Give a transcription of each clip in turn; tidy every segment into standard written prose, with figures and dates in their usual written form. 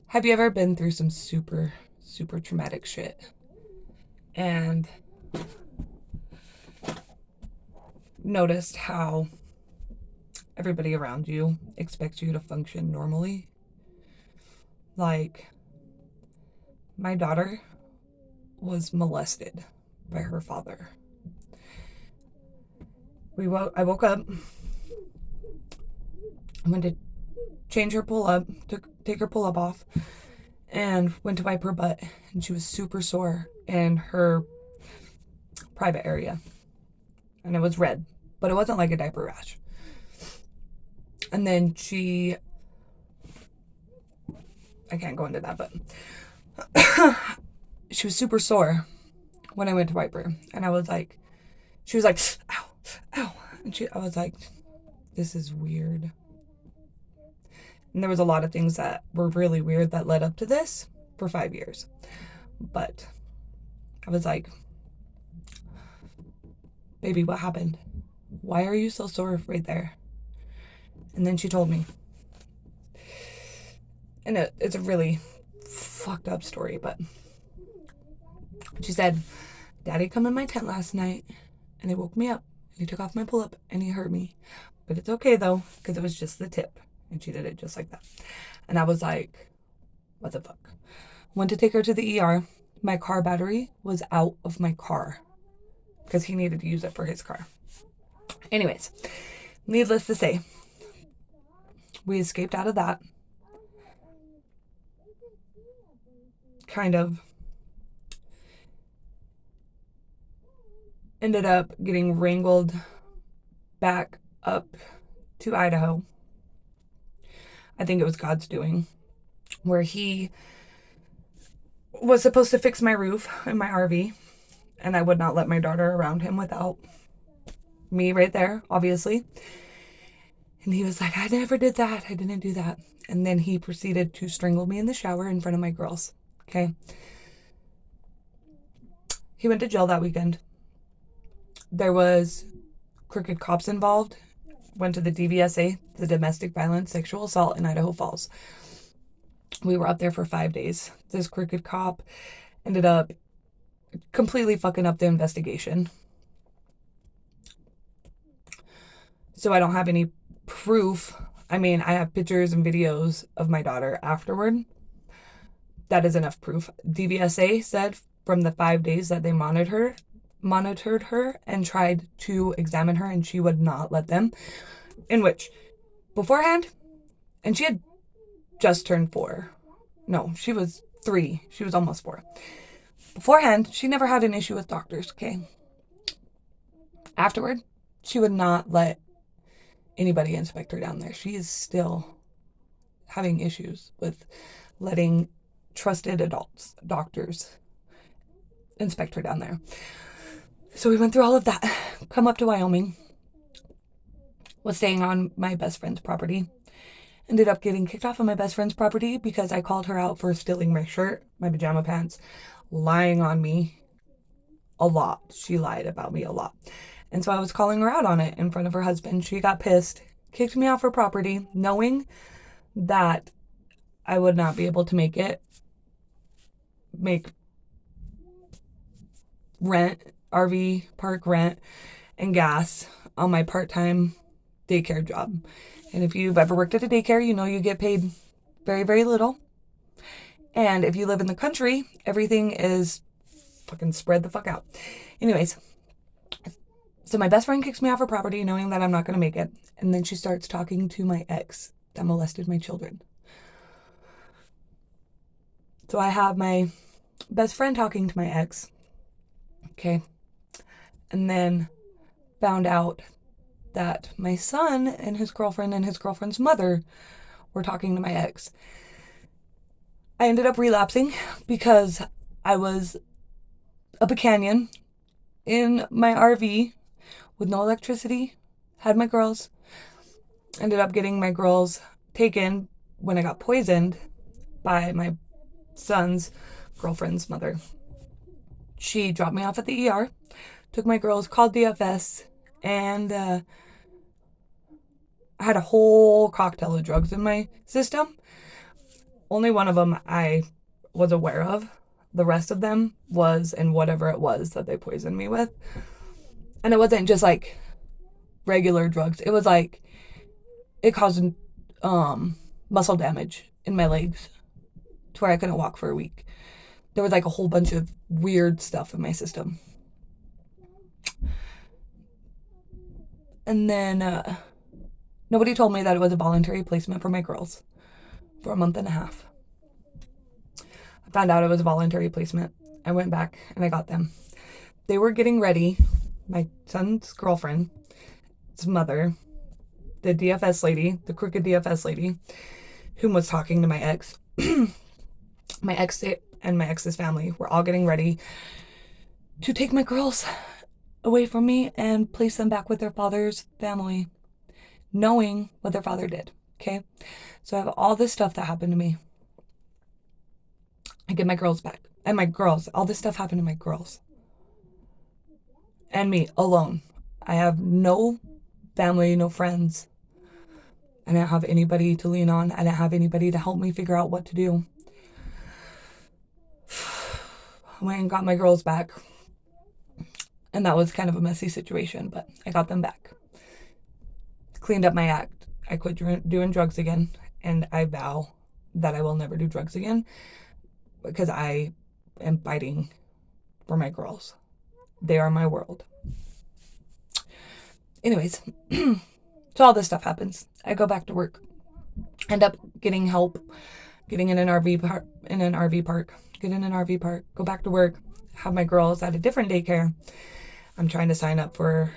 Have you ever been through some super, super traumatic shit and noticed how everybody around you expects you to function normally? Like, my daughter was molested by her father. I woke up, I went to change her pull up, take her pull up off, and went to wipe her butt, and she was super sore in her private area, and it was red, but it wasn't like a diaper rash. And then I can't go into that, but she was super sore when I went to wipe her, and she was like, ow, ow, and I was like, this is weird. And there was a lot of things that were really weird that led up to this for 5 years. But I was like, baby, what happened? Why are you so sore right there? And then she told me. And it's a really fucked up story, but she said, Daddy come in my tent last night and he woke me up and he took off my pull-up and he hurt me. But it's okay though, because it was just the tip. And she did it just like that. And I was like, what the fuck? Went to take her to the ER. My car battery was out of my car because he needed to use it for his car. Anyways, needless to say, we escaped out of that. Kind of ended up getting wrangled back up to Idaho. I think it was God's doing, where he was supposed to fix my roof in my RV, and I would not let my daughter around him without me right there, obviously. And he was like, I never did that. I didn't do that. And then he proceeded to strangle me in the shower in front of my girls. Okay. He went to jail that weekend. There was crooked cops involved. Went to the DVSA, the Domestic Violence Sexual Assault in Idaho Falls. We were up there for 5 days. This crooked cop ended up completely fucking up the investigation. So I don't have any proof. I mean, I have pictures and videos of my daughter afterward. That is enough proof. DVSA said from the 5 days that they monitored her and tried to examine her, and she would not let them. In which, beforehand, and she had just turned 4. No, she was 3. She was almost 4. Beforehand, she never had an issue with doctors, okay? Afterward, she would not let anybody inspect her down there. She is still having issues with letting trusted adults, doctors, inspect her down there. So we went through all of that, come up to Wyoming, was staying on my best friend's property, ended up getting kicked off of my best friend's property because I called her out for stealing my shirt, my pajama pants, lying on me a lot. She lied about me a lot. And so I was calling her out on it in front of her husband. She got pissed, kicked me off her property, knowing that I would not be able to make rent, RV park rent, and gas on my part-time daycare job. And if you've ever worked at a daycare, you know you get paid very, very little. And if you live in the country, everything is fucking spread the fuck out. Anyways, so my best friend kicks me off her property knowing that I'm not going to make it. And then she starts talking to my ex that molested my children. So I have my best friend talking to my ex. Okay. And then found out that my son and his girlfriend's mother were talking to my ex. I ended up relapsing because I was up a canyon in my RV with no electricity, had my girls, ended up getting my girls taken when I got poisoned by my son's girlfriend's mother. She dropped me off at the ER, took my girls, called DFS, and I had a whole cocktail of drugs in my system. only one of them I was aware of. The rest of them was in whatever it was that they poisoned me with. And it wasn't just like regular drugs. It was like it caused muscle damage in my legs to where I couldn't walk for a week. There was like a whole bunch of weird stuff in my system. And then nobody told me that it was a voluntary placement for my girls for a month and a half. I found out it was a voluntary placement. I went back and I got them. They were getting ready. My son's girlfriend, his mother, the DFS lady, the crooked DFS lady, whom was talking to my ex, my ex and my ex's family were all getting ready to take my girls away from me and place them back with their father's family, knowing what their father did. Okay? So I have all this stuff that happened to me. I get my girls back. And my girls, all this stuff happened to my girls. And me alone. I have no family, no friends. I didn't have anybody to lean on. I didn't have anybody to help me figure out what to do. I went and got my girls back. And that was kind of a messy situation, but I got them back. Cleaned up my act. I quit doing drugs again. And I vow that I will never do drugs again because I am fighting for my girls. They are my world. Anyways, so all this stuff happens. I go back to work. End up getting help, getting in an RV park, get in an RV park, go back to work, have my girls at a different daycare. I'm trying to sign up for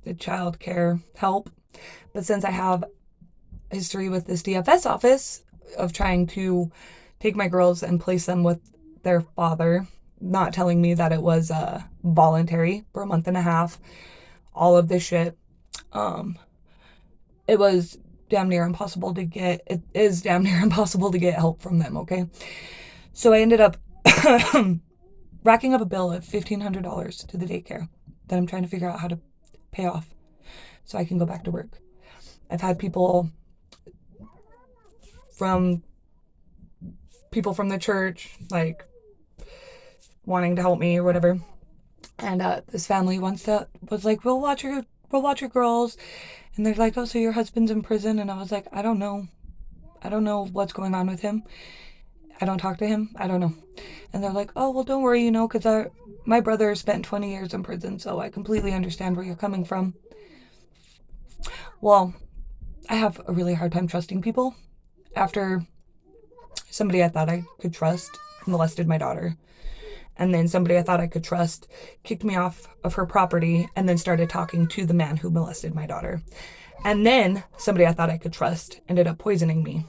the child care help. But since I have history with this DFS office of trying to take my girls and place them with their father, not telling me that it was voluntary for a month and a half, all of this shit, it was damn near impossible to get, it is damn near impossible to get help from them, okay? So I ended up racking up a bill of $1,500 to the daycare that I'm trying to figure out how to pay off so I can go back to work. I've had people from the church, like, wanting to help me or whatever. And this family was like, we'll watch your girls. And they're like, oh, so your husband's in prison? And I was like, I don't know what's going on with him. I don't talk to him. I don't know. And they're like, oh, well, don't worry, because my brother spent 20 years in prison, so I completely understand where you're coming from. Well, I have a really hard time trusting people. After somebody I thought I could trust molested my daughter, and then somebody I thought I could trust kicked me off of her property and then started talking to the man who molested my daughter. And then somebody I thought I could trust ended up poisoning me.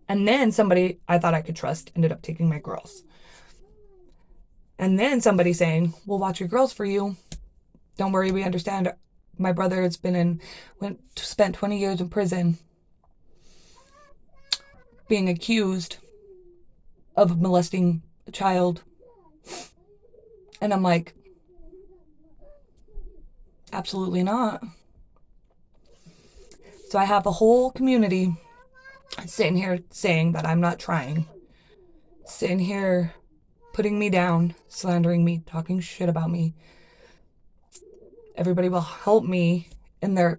And then somebody I thought I could trust ended up taking my girls. And then somebody saying, we'll watch your girls for you. Don't worry, we understand. My brother has spent 20 years in prison being accused of molesting a child. And I'm like, absolutely not. So I have a whole community sitting here saying that I'm not trying. Sitting here putting me down, slandering me, talking shit about me. Everybody will help me in the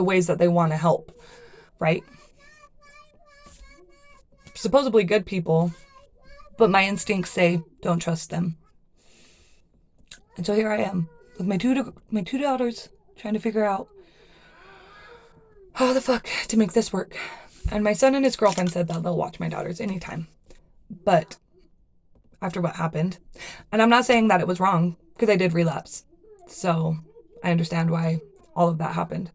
ways that they want to help, right? Supposedly good people, but my instincts say don't trust them. And so here I am with my two daughters trying to figure out how the fuck to make this work. And my son and his girlfriend said that they'll watch my daughters anytime. But after what happened, and I'm not saying that it was wrong, because I did relapse. So I understand why all of that happened.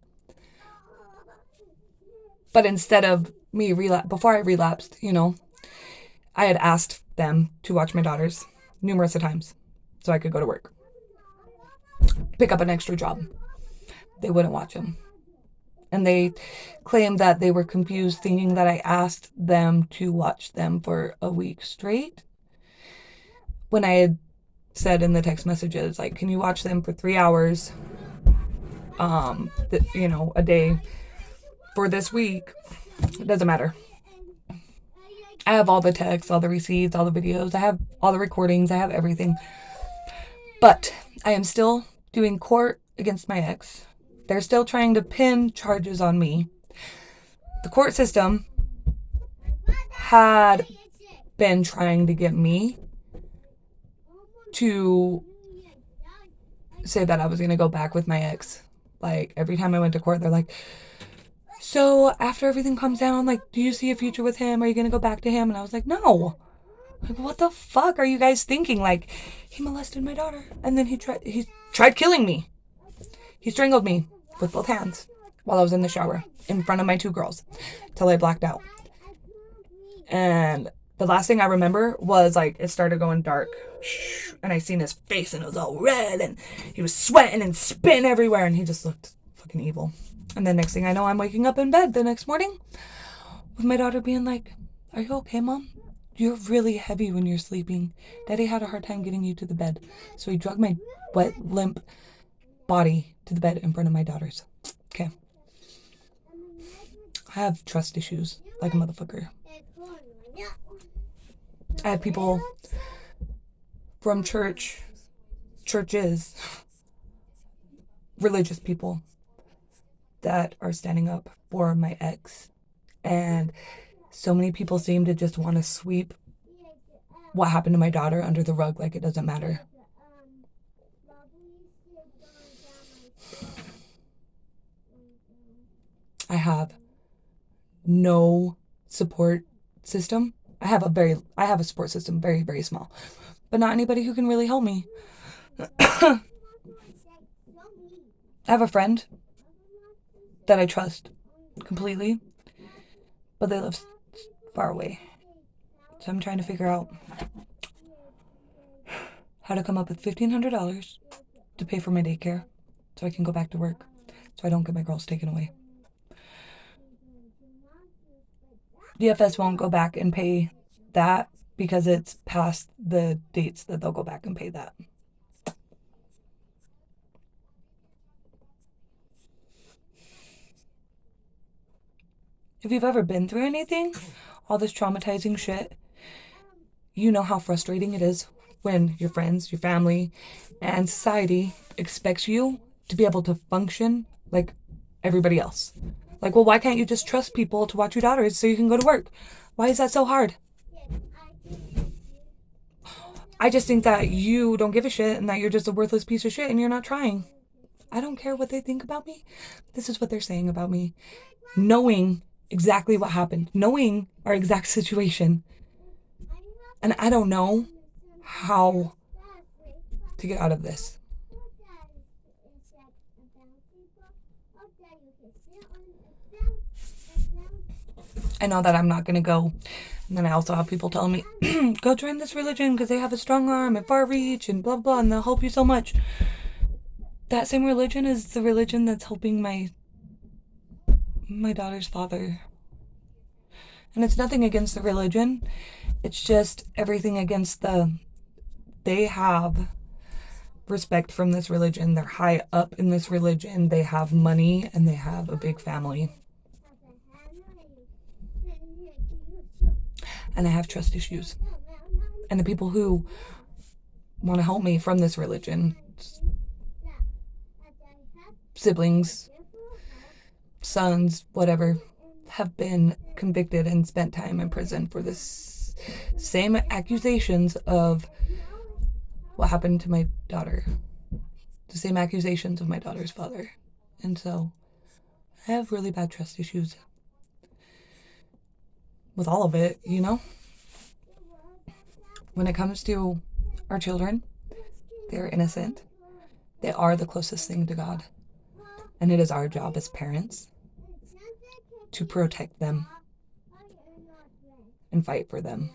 But instead of me before I relapsed, I had asked them to watch my daughters numerous times so I could go to work. Pick up an extra job. They wouldn't watch them. And they claimed that they were confused, thinking that I asked them to watch them for a week straight. When I had said in the text messages, like, can you watch them for 3 hours, a day for this week? It doesn't matter. I have all the texts, all the receipts, all the videos. I have all the recordings. I have everything. But I am still doing court against my ex. They're still trying to pin charges on me. The court system had been trying to get me to say that I was going to go back with my ex. Like, every time I went to court, they're like, so after everything comes down, like, do you see a future with him? Are you going to go back to him? And I was like, no. Like, what the fuck are you guys thinking? Like, he molested my daughter, and then he tried killing me. He strangled me with both hands while I was in the shower in front of my 2 girls till I blacked out. And the last thing I remember was, like, it started going dark, and I seen his face, and it was all red, and he was sweating and spitting everywhere, and he just looked fucking evil. And then next thing I know, I'm waking up in bed the next morning with my daughter being like, are you okay, Mom? You're really heavy when you're sleeping. Daddy had a hard time getting you to the bed. So he dragged my wet, limp body to the bed in front of my daughters. Okay. I have trust issues like a motherfucker. I have people from churches, religious people that are standing up for my ex. And so many people seem to just want to sweep what happened to my daughter under the rug like it doesn't matter. I have no support system. I have a support system, very, very small, but not anybody who can really help me. I have a friend that I trust completely, but they live far away. So I'm trying to figure out how to come up with $1,500 to pay for my daycare so I can go back to work, so I don't get my girls taken away. DFS won't go back and pay that because it's past the dates that they'll go back and pay that. If you've ever been through anything, all this traumatizing shit, you know how frustrating it is when your friends, your family, and society expects you to be able to function like everybody else. Like, well, why can't you just trust people to watch your daughters so you can go to work? Why is that so hard? I just think that you don't give a shit and that you're just a worthless piece of shit and you're not trying. I don't care what they think about me. This is what they're saying about me. Knowing exactly what happened, knowing our exact situation. And I don't know how to get out of this. I know that I'm not going to go. And then I also have people telling me, go join this religion because they have a strong arm and far reach and blah, blah, and they'll help you so much. That same religion is the religion that's helping my daughter's father. And it's nothing against the religion. It's just everything against they have respect from this religion. They're high up in this religion. They have money and they have a big family. And I have trust issues. And the people who want to help me from this religion, siblings, sons, whatever, have been convicted and spent time in prison for this same accusations of what happened to my daughter. The same accusations of my daughter's father. And so I have really bad trust issues with all of it, you know? When it comes to our children, they're innocent. They are the closest thing to God. And it is our job as parents to protect them and fight for them.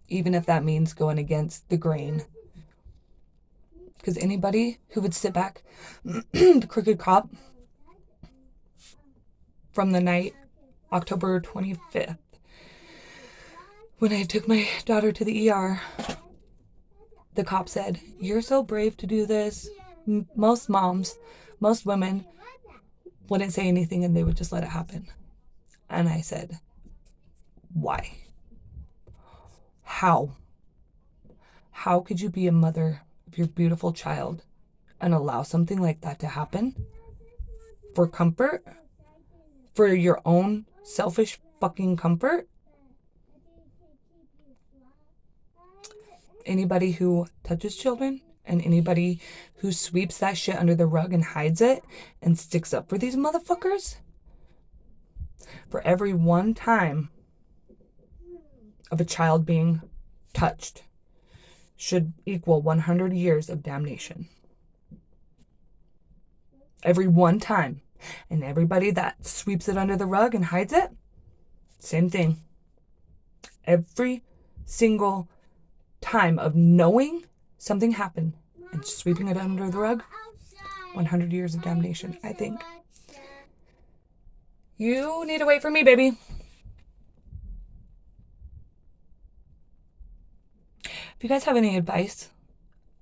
Even if that means going against the grain. Because anybody who would sit back, the crooked cop from the night, October 25th, when I took my daughter to the ER, the cop said, "You're so brave to do this." Most moms, most women wouldn't say anything and they would just let it happen. And I said, why? How? How could you be a mother of your beautiful child and allow something like that to happen? For comfort? For your own selfish fucking comfort? Anybody who touches children and anybody who sweeps that shit under the rug and hides it and sticks up for these motherfuckers, for every one time of a child being touched should equal 100 years of damnation. Every one time. And everybody that sweeps it under the rug and hides it, same thing. Every single time of knowing something happened and sweeping it under the rug, 100 years of damnation, I think. You need to wait for me, baby. If you guys have any advice,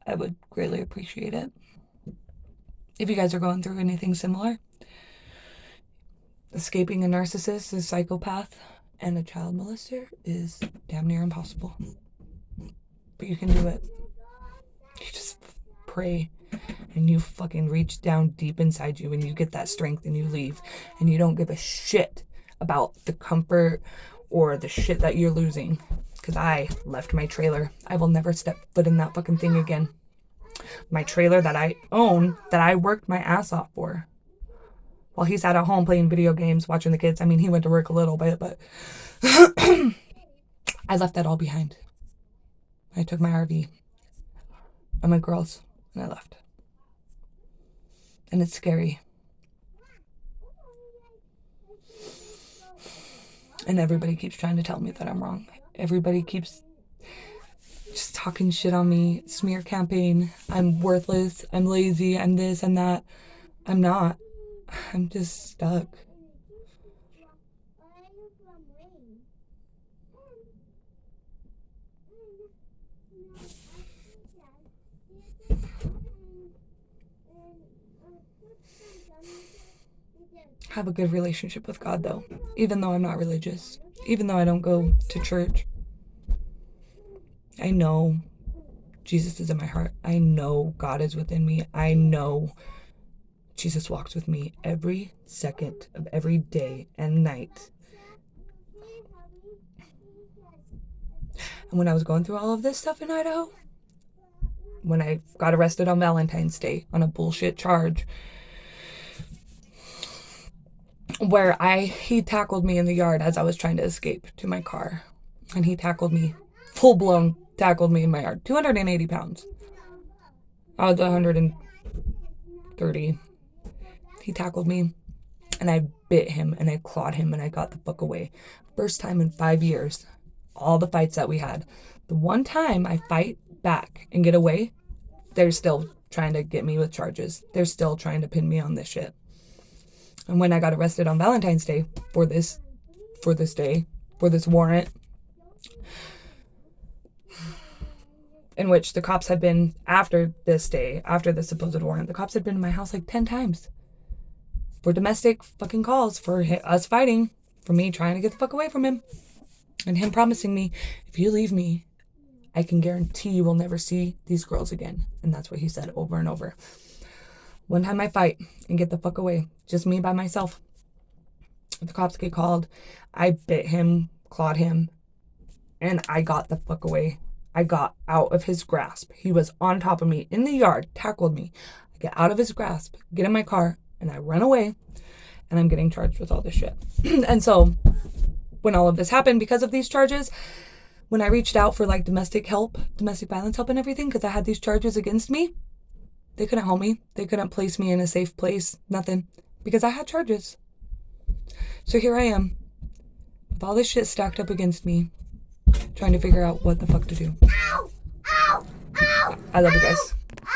I would greatly appreciate it. If you guys are going through anything similar, escaping a narcissist, a psychopath, and a child molester is damn near impossible. But you can do it. You just pray and you fucking reach down deep inside you and you get that strength and you leave and you don't give a shit about the comfort or the shit that you're losing. Because I left my trailer. I will never step foot in that fucking thing again. My trailer that I own, that I worked my ass off for. While he sat at home playing video games, watching the kids. I mean, he went to work a little bit, but I left that all behind. I took my RV and my girls and I left. And it's scary. And everybody keeps trying to tell me that I'm wrong. Everybody keeps just talking shit on me, smear campaign. I'm worthless, I'm lazy, I'm this and that. I'm not. I'm just stuck. Have a good relationship with God, though. Even though I'm not religious. Even though I don't go to church. I know Jesus is in my heart. I know God is within me. I know Jesus walks with me every second of every day and night. And when I was going through all of this stuff in Idaho, when I got arrested on Valentine's Day on a bullshit charge, where he tackled me in the yard as I was trying to escape to my car. And he tackled me, full-blown tackled me in my yard. 280 pounds. I was 130. He tackled me, and I bit him, and I clawed him, and I got the fuck away. First time in 5 years, all the fights that we had. The one time I fight back and get away, they're still trying to get me with charges. They're still trying to pin me on this shit. And when I got arrested on Valentine's Day for this warrant, in which the cops had been, after this day, after the supposed warrant, the cops had been in my house like 10 times. For domestic fucking calls, for us fighting, for me trying to get the fuck away from him. And him promising me, if you leave me, I can guarantee you will never see these girls again. And that's what he said over and over. One time I fight and get the fuck away. Just me by myself. The cops get called. I bit him, clawed him, and I got the fuck away. I got out of his grasp. He was on top of me in the yard, tackled me. I get out of his grasp, get in my car, and I run away, and I'm getting charged with all this shit. And so when all of this happened because of these charges, when I reached out for like domestic violence help and everything, because I had these charges against me, they couldn't help me. They couldn't place me in a safe place. Nothing. Because I had charges. So here I am, with all this shit stacked up against me, trying to figure out what the fuck to do. Ow! Ow! Ow! I love you guys.